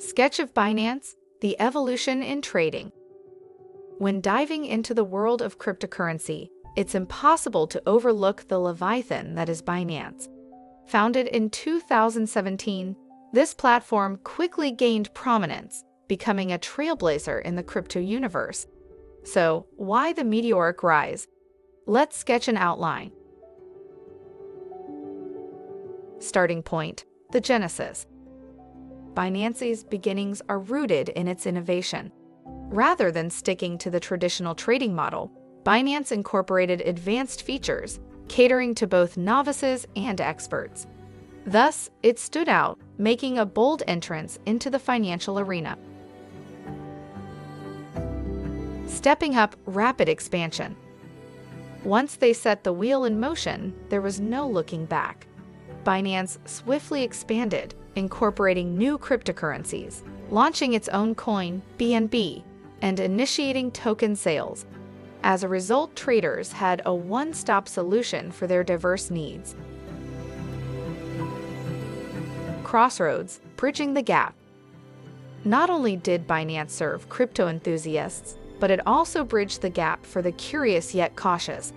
Sketch of Binance, the evolution in trading. When diving into the world of cryptocurrency, it's impossible to overlook the leviathan that is Binance. Founded in 2017, this platform quickly gained prominence, becoming a trailblazer in the crypto universe. So, why the meteoric rise? Let's sketch an outline. Starting point: the genesis. Binance's beginnings are rooted in its innovation. Rather than sticking to the traditional trading model, Binance incorporated advanced features, catering to both novices and experts. Thus, it stood out, making a bold entrance into the financial arena. Stepping up: rapid expansion. Once they set the wheel in motion, there was no looking back. Binance swiftly expanded, incorporating new cryptocurrencies, launching its own coin, BNB, and initiating token sales. As a result, traders had a one-stop solution for their diverse needs. Crossroads: bridging the gap. Not only did Binance serve crypto enthusiasts, but it also bridged the gap for the curious yet cautious.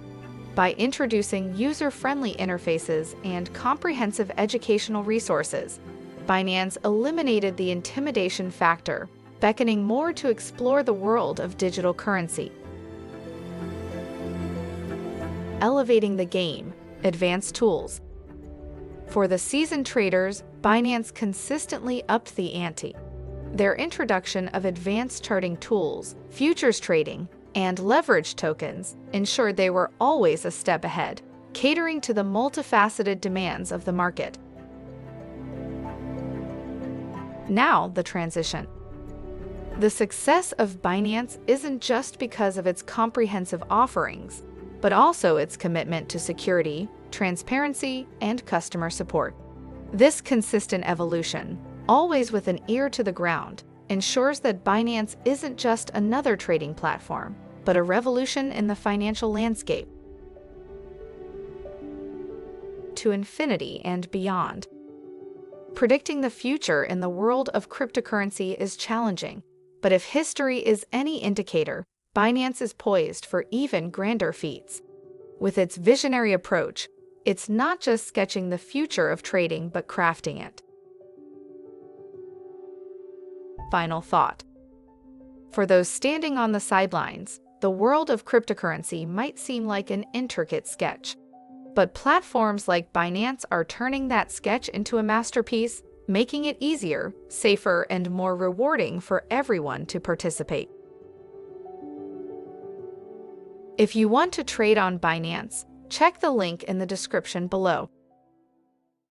By introducing user-friendly interfaces and comprehensive educational resources, Binance eliminated the intimidation factor, beckoning more to explore the world of digital currency. Elevating the game: advanced tools. For the seasoned traders, Binance consistently upped the ante. Their introduction of advanced charting tools, futures trading, and leverage tokens ensured they were always a step ahead, catering to the multifaceted demands of the market. Now, the transition. The success of Binance isn't just because of its comprehensive offerings, but also its commitment to security, transparency, and customer support. This consistent evolution, always with an ear to the ground, ensures that Binance isn't just another trading platform, but a revolution in the financial landscape. To infinity and beyond. Predicting the future in the world of cryptocurrency is challenging, but if history is any indicator, Binance is poised for even grander feats. With its visionary approach, it's not just sketching the future of trading but crafting it. Final thought. For those standing on the sidelines, the world of cryptocurrency might seem like an intricate sketch. But platforms like Binance are turning that sketch into a masterpiece, making it easier, safer, and more rewarding for everyone to participate. If you want to trade on Binance, check the link in the description below.